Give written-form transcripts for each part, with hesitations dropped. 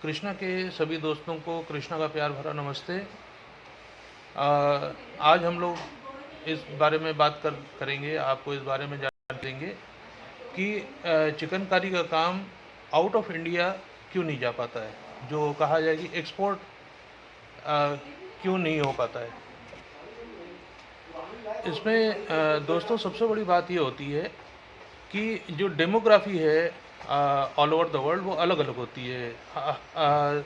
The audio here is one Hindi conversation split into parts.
कृष्णा के सभी दोस्तों को कृष्णा का प्यार भरा नमस्ते। आज हम लोग इस बारे में बात करेंगे, आपको इस बारे में जान देंगे कि चिकनकारी का काम आउट ऑफ इंडिया क्यों नहीं जा पाता है, जो कहा जाए कि एक्सपोर्ट क्यों नहीं हो पाता है। इसमें दोस्तों सबसे बड़ी बात ये होती है कि जो डेमोग्राफी है ऑल ओवर द वर्ल्ड वो अलग अलग होती है।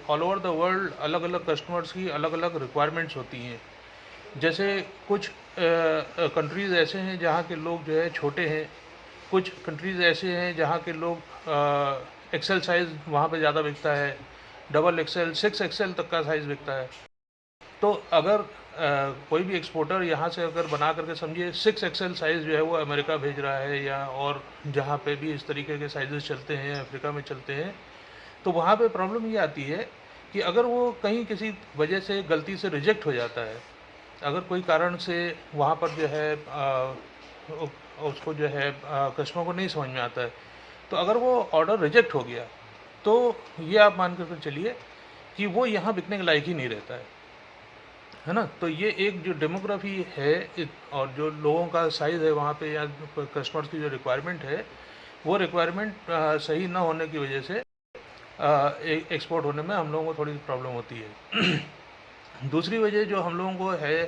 ऑल ओवर द वर्ल्ड अलग अलग कस्टमर्स की अलग अलग रिक्वायरमेंट्स होती हैं। जैसे कुछ कंट्रीज़ ऐसे हैं जहाँ के लोग जो है छोटे हैं, कुछ कंट्रीज़ ऐसे हैं जहाँ के लोग एक्सेल साइज़ वहाँ पे ज़्यादा बिकता है, डबल एक्सेल 6 एक्सेल तक का साइज़ बिकता है। तो अगर कोई भी एक्सपोर्टर यहाँ से अगर बना करके समझिए 6 एक्सेल साइज़ जो है वो अमेरिका भेज रहा है, या और जहाँ पे भी इस तरीके के साइज़ चलते हैं, अफ्रीका में चलते हैं, तो वहाँ पे प्रॉब्लम ये आती है कि अगर वो कहीं किसी वजह से गलती से रिजेक्ट हो जाता है, अगर कोई कारण से वहाँ पर जो है उसको जो है कस्टमर को नहीं समझ में आता है, तो अगर वो ऑर्डर रिजेक्ट हो गया तो ये आप मान कर चलिए कि वो यहाँ बिकने के लायक ही नहीं रहता है ना। तो ये एक जो डेमोग्राफी है और जो लोगों का साइज़ है वहाँ पे, या कस्टमर्स की जो रिक्वायरमेंट है, वो रिक्वायरमेंट सही ना होने की वजह से एक्सपोर्ट होने में हम लोगों को थोड़ी प्रॉब्लम होती है। दूसरी वजह जो हम लोगों को है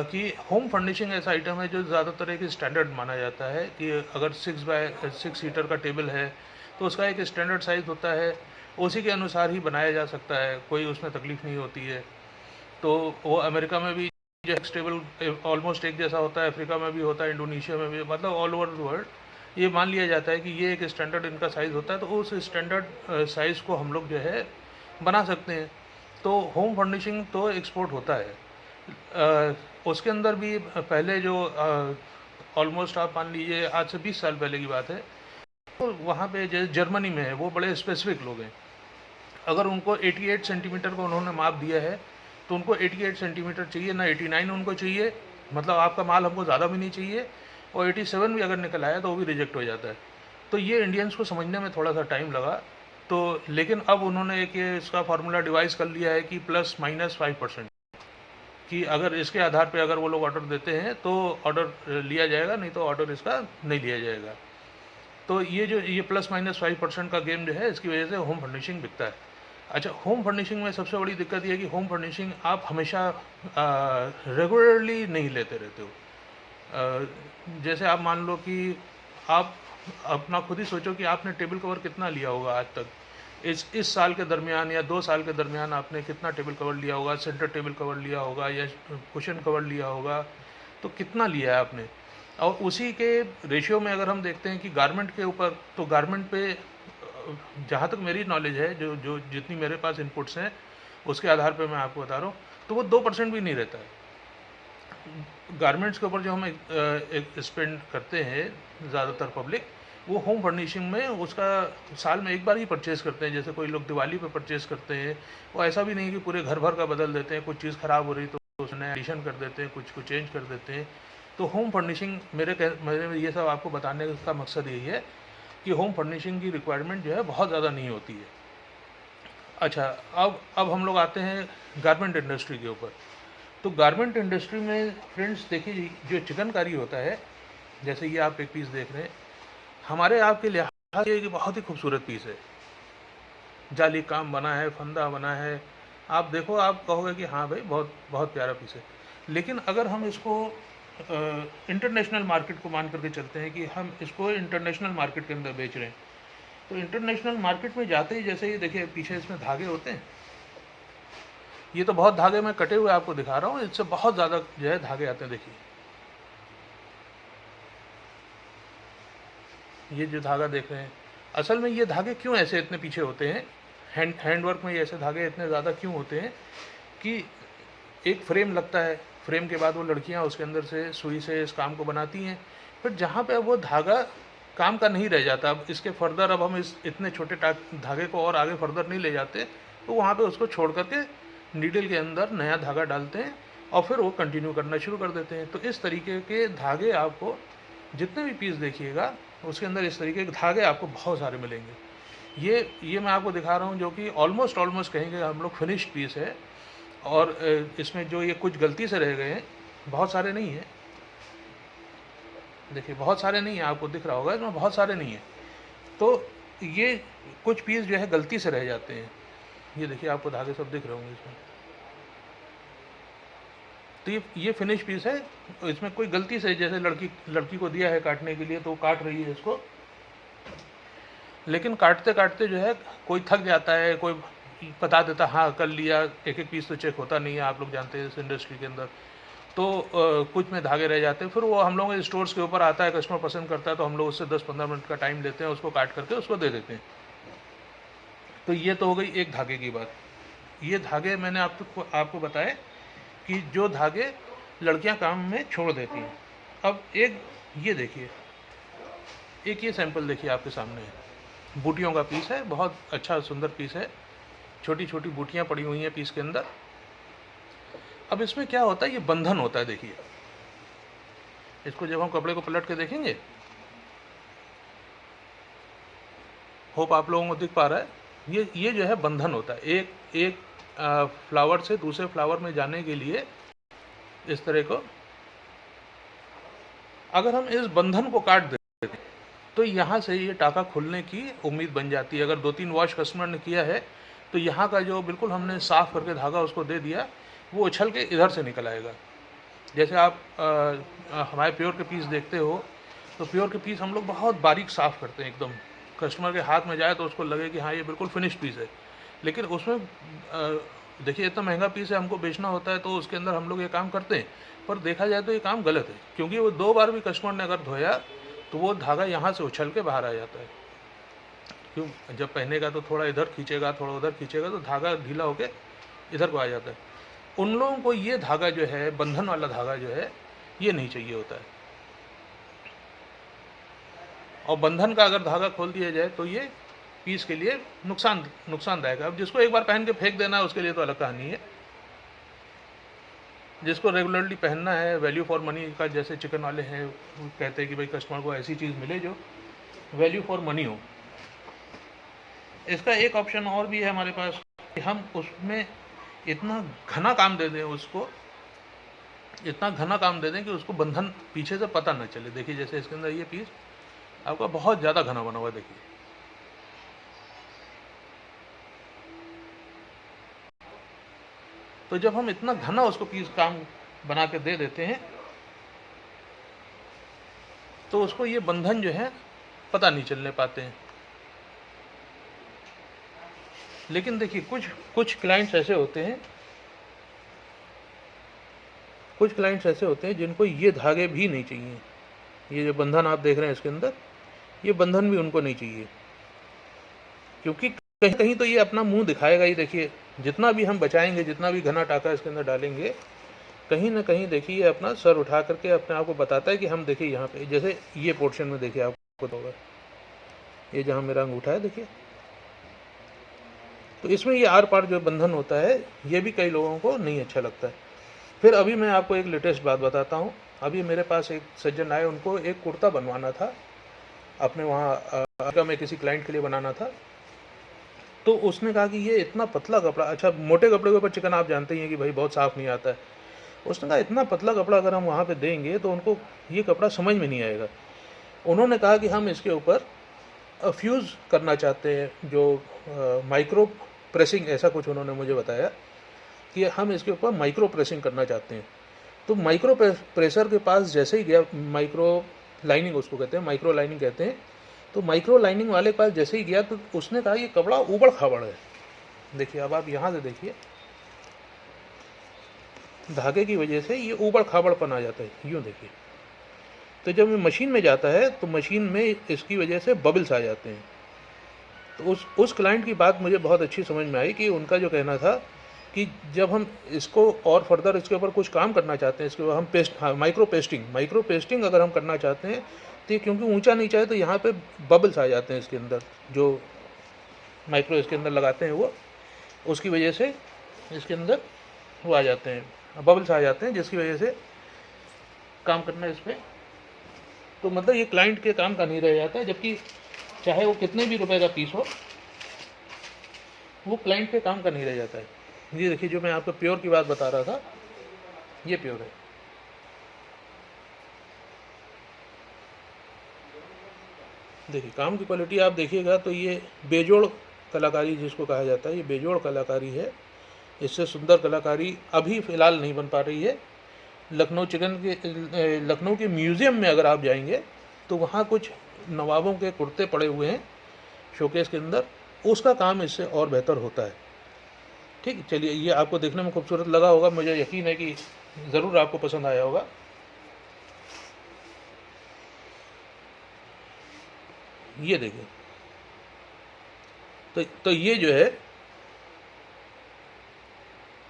कि होम फर्निशिंग ऐसा आइटम है जो ज़्यादातर एक स्टैंडर्ड माना जाता है कि अगर 6x6 सीटर का टेबल है तो उसका एक स्टैंडर्ड साइज़ होता है, उसी के अनुसार ही बनाया जा सकता है, कोई उसमें तकलीफ़ नहीं होती है। तो वो अमेरिका में भी जो टेबल ऑलमोस्ट एक जैसा होता है, अफ्रीका में भी होता है, इंडोनेशिया में भी, मतलब ऑल ओवर द वर्ल्ड ये मान लिया जाता है कि ये एक स्टैंडर्ड इनका साइज़ होता है। तो उस स्टैंडर्ड साइज़ को हम लोग जो है बना सकते हैं। तो होम फर्निशिंग तो एक्सपोर्ट होता है। उसके अंदर भी पहले जो ऑलमोस्ट आप मान लीजिए आज से 20 साल पहले की बात है, तो वहाँ पे जैसे जर्मनी में है, वो बड़े स्पेसिफिक लोग हैं। अगर उनको 88 सेंटीमीटर को उन्होंने माप दिया है तो उनको 88 सेंटीमीटर चाहिए, ना 89 उनको चाहिए, मतलब आपका माल हमको ज़्यादा भी नहीं चाहिए, और 87 भी अगर निकल आया तो वो भी रिजेक्ट हो जाता है। तो ये इंडियंस को समझने में थोड़ा सा टाइम लगा, तो लेकिन अब उन्होंने एक ये इसका फार्मूला डिवाइस कर लिया है कि +-5% कि अगर इसके आधार पे अगर वो लोग ऑर्डर देते हैं तो ऑर्डर लिया जाएगा, नहीं तो ऑर्डर इसका नहीं लिया जाएगा। तो ये जो ये +-5% का गेम जो है, इसकी वजह से होम फर्निशिंग बिकता है। अच्छा, होम फर्निशिंग में सबसे बड़ी दिक्कत ये है कि होम फर्निशिंग आप हमेशा रेगुलरली नहीं लेते रहते हो। जैसे आप मान लो कि आप अपना खुद ही सोचो कि आपने टेबल कवर कितना लिया होगा आज तक, इस साल के दरमियान या 2 साल के दरमियान आपने कितना टेबल कवर लिया होगा, सेंटर टेबल कवर लिया होगा या कुशन कवर लिया होगा, तो कितना लिया है आपने। और उसी के रेशियो में अगर हम देखते हैं कि गारमेंट के ऊपर, तो गारमेंट पे जहाँ तक मेरी नॉलेज है, जो जो जितनी मेरे पास इनपुट्स हैं उसके आधार पे मैं आपको बता रहा हूँ, तो वो 2% भी नहीं रहता है। गारमेंट्स के ऊपर जो हम एक स्पेंड करते हैं ज़्यादातर पब्लिक, वो होम फर्निशिंग में उसका साल में एक बार ही परचेज़ करते हैं। जैसे कोई लोग दिवाली पे परचेज़ करते हैं, वो ऐसा भी नहीं कि पूरे घर भर का बदल देते हैं, कुछ चीज़ ख़राब हो रही तो उसमें एडिशन कर देते हैं, कुछ चेंज कर देते हैं। तो होम फर्निशिंग मेरे ये सब आपको बताने का मकसद यही है कि होम फर्निशिंग की रिक्वायरमेंट जो है बहुत ज़्यादा नहीं होती है। अच्छा, अब हम लोग आते हैं गारमेंट इंडस्ट्री के ऊपर। तो गारमेंट इंडस्ट्री में फ्रेंड्स देखिए, जो चिकनकारी होता है, जैसे ये आप एक पीस देख रहे हैं, हमारे आपके लिहाज से ये बहुत ही खूबसूरत पीस है, जाली काम बना है, फंदा बना है, आप देखो आप कहोगे कि हाँ भाई बहुत बहुत प्यारा पीस है। लेकिन अगर हम इसको इंटरनेशनल मार्केट को मान करके चलते हैं कि हम इसको इंटरनेशनल मार्केट के अंदर बेच रहे हैं, तो इंटरनेशनल मार्केट में जाते ही जैसे ये देखिए पीछे इसमें धागे होते हैं, ये तो बहुत धागे मैं कटे हुए आपको दिखा रहा हूँ, इससे बहुत ज़्यादा जो है धागे आते हैं। देखिए ये जो धागा देख रहे हैं, असल में ये धागे क्यों ऐसे इतने पीछे होते हैं, हैंडवर्क में ये ऐसे धागे इतने ज़्यादा क्यों होते हैं कि एक फ्रेम लगता है, फ्रेम के बाद वो लड़कियां उसके अंदर से सुई से इस काम को बनाती हैं, फिर जहाँ पे अब वो धागा काम का नहीं रह जाता, अब इसके फर्दर अब हम इस इतने छोटे धागे को और आगे फर्दर नहीं ले जाते, तो वहाँ पे उसको छोड़ करके नीडल के अंदर नया धागा डालते हैं और फिर वो कंटिन्यू करना शुरू कर देते हैं। तो इस तरीके के धागे आपको जितने भी पीस देखिएगा उसके अंदर इस तरीके के धागे आपको बहुत सारे मिलेंगे। ये मैं आपको दिखा रहा हूँ जो कि ऑलमोस्ट कहेंगे हम लोग फिनिश्ड पीस है। और इसमें जो ये कुछ गलती से रह गए हैं, बहुत सारे नहीं हैं, देखिए बहुत सारे नहीं हैं, आपको दिख रहा होगा इसमें बहुत सारे नहीं हैं। तो ये कुछ पीस जो है गलती से रह जाते हैं। ये देखिए आपको धागे सब दिख रहे होंगे इसमें। तो ये फिनिश पीस है, इसमें कोई गलती से, जैसे लड़की को दिया है काटने के लिए तो वो काट रही है इसको, लेकिन काटते काटते जो है कोई थक जाता है, कोई बता देता हाँ कर लिया, एक एक पीस तो चेक होता नहीं है, आप लोग जानते हैं इस इंडस्ट्री के अंदर। तो कुछ में धागे रह जाते हैं, फिर वो हम लोगों के स्टोर्स के ऊपर आता है, कस्टमर पसंद करता है तो हम लोग उससे 10-15 मिनट का टाइम लेते हैं, उसको काट करके उसको दे देते हैं। तो ये तो हो गई एक धागे की बात। ये धागे मैंने आपको बताए कि जो धागे लड़कियां काम में छोड़ देती हैं। अब एक ये देखिए, एक ये सैंपल देखिए आपके सामने है, बूटियों का पीस है, बहुत अच्छा सुंदर पीस है, छोटी छोटी बूटियां पड़ी हुई हैं पीस के अंदर। अब इसमें क्या होता है, ये बंधन होता है, देखिए इसको जब हम कपड़े को पलट के देखेंगे, होप आप लोगों को दिख पा रहा है, ये जो है बंधन होता है। एक फ्लावर से दूसरे फ्लावर में जाने के लिए इस तरह को अगर हम इस बंधन को काट देते हैं तो यहाँ से ये टाका खुलने की उम्मीद बन जाती है। अगर 2-3 वॉश कस्टमर ने किया है तो यहाँ का जो बिल्कुल हमने साफ़ करके धागा उसको दे दिया, वो उछल के इधर से निकल आएगा। जैसे आप हमारे प्योर के पीस देखते हो तो प्योर के पीस हम लोग बहुत बारीक साफ़ करते हैं एकदम, कस्टमर के हाथ में जाए तो उसको लगे कि हाँ ये बिल्कुल फिनिश पीस है। लेकिन उसमें देखिए इतना महंगा पीस है, हमको बेचना होता है तो उसके अंदर हम लोग ये काम करते हैं, पर देखा जाए तो ये काम गलत है, क्योंकि वो 2 बार भी कस्टमर ने अगर धोया तो वो धागा यहाँ से उछल के बाहर आ जाता है। क्यों, जब पहनेगा तो थोड़ा इधर खींचेगा, थोड़ा उधर खींचेगा तो धागा ढीला होके इधर को आ जाता है। उन लोगों को ये धागा जो है, बंधन वाला धागा जो है, ये नहीं चाहिए होता है। और बंधन का अगर धागा खोल दिया जाए तो ये पीस के लिए नुकसानदायक है। अब जिसको एक बार पहन के फेंक देना है उसके लिए तो अलग कहानी है। जिसको रेगुलरली पहनना है, वैल्यू फॉर मनी का, जैसे चिकन वाले हैं, वो कहते हैं कि भाई कस्टमर को ऐसी चीज़ मिले जो वैल्यू फॉर मनी हो। इसका एक ऑप्शन और भी है हमारे पास कि हम उसमें इतना घना काम दे दें उसको, इतना घना काम दे दें कि उसको बंधन पीछे से पता न चले। देखिए जैसे इसके अंदर ये पीस आपका बहुत ज़्यादा घना बना हुआ है, देखिए तो जब हम इतना घना उसको पीस काम बना के दे देते हैं तो उसको ये बंधन जो है पता नहीं चलने पाते हैं। लेकिन देखिए कुछ क्लाइंट्स ऐसे होते हैं, कुछ क्लाइंट्स ऐसे होते हैं जिनको ये धागे भी नहीं चाहिए। ये जो बंधन आप देख रहे हैं इसके अंदर, ये बंधन भी उनको नहीं चाहिए, क्योंकि कहीं कहीं तो ये अपना मुंह दिखाएगा ही। देखिए जितना भी हम बचाएंगे, जितना भी घना टाका इसके अंदर डालेंगे, कहीं ना कहीं देखिए ये अपना सर उठा करके अपने आप को बताता है कि हम देखिए यहाँ पे, जैसे ये पोर्शन में देखिए आपको होगा, ये जहाँ मेरा अंगूठा है देखिए, तो इसमें ये आर पार जो बंधन होता है ये भी कई लोगों को नहीं अच्छा लगता है। फिर अभी मैं आपको एक लेटेस्ट बात बताता हूँ। अभी मेरे पास एक सज्जन आए, उनको एक कुर्ता बनवाना था अपने वहाँ में किसी क्लाइंट के लिए बनाना था। तो उसने कहा कि ये इतना पतला कपड़ा, अच्छा मोटे कपड़े के ऊपर चिकन आप जानते ही हैं कि भाई बहुत साफ़ नहीं आता है। उसने कहा इतना पतला कपड़ा अगर हम वहाँ पे देंगे तो उनको ये कपड़ा समझ में नहीं आएगा। उन्होंने कहा कि हम इसके ऊपर फ्यूज़ करना चाहते हैं, जो माइक्रो प्रेसिंग, ऐसा कुछ उन्होंने मुझे बताया कि हम इसके ऊपर माइक्रो प्रेसिंग करना चाहते हैं। तो माइक्रो प्रेशर के पास जैसे ही गया, माइक्रो लाइनिंग उसको कहते हैं, माइक्रो लाइनिंग कहते हैं, तो माइक्रो लाइनिंग वाले के पास जैसे ही गया तो उसने कहा ये कपड़ा ऊबड़ खाबड़ है। देखिए अब आप यहाँ से देखिए, धागे की वजह से ये ऊबड़ खाबड़पन आ जाता है, यूँ देखिए। तो जब ये मशीन में जाता है तो मशीन में इसकी वजह से बबल्स आ जाते हैं। तो उस क्लाइंट की बात मुझे बहुत अच्छी समझ में आई कि उनका जो कहना था कि जब हम इसको और फर्दर इसके ऊपर कुछ काम करना चाहते हैं, इसके ऊपर हम माइक्रो पेस्टिंग अगर हम करना चाहते हैं तो क्योंकि ऊंचा नीचा है तो यहाँ पे बबल्स आ जाते हैं इसके अंदर, जो माइक्रो इसके अंदर लगाते हैं वो, उसकी वजह से इसके अंदर वो आ जाते हैं, बबल्स आ जाते हैं, जिसकी वजह से काम करना इस पर तो मतलब ये क्लाइंट के काम का नहीं रह जाता है। जबकि चाहे वो कितने भी रुपए का पीस हो, वो क्लाइंट पे काम का नहीं रह जाता है। ये देखिए, जो मैं आपको प्योर की बात बता रहा था, ये प्योर है। देखिए काम की क्वालिटी आप देखिएगा तो ये बेजोड़ कलाकारी जिसको कहा जाता है, ये बेजोड़ कलाकारी है। इससे सुंदर कलाकारी अभी फ़िलहाल नहीं बन पा रही है। लखनऊ के म्यूज़ियम में अगर आप जाएंगे तो वहाँ कुछ नवाबों के कुर्ते पड़े हुए हैं शोकेस के अंदर, उसका काम इससे और बेहतर होता है। ठीक, चलिए, ये आपको देखने में खूबसूरत लगा होगा, मुझे यकीन है कि ज़रूर आपको पसंद आया होगा। ये देखिए, तो ये जो है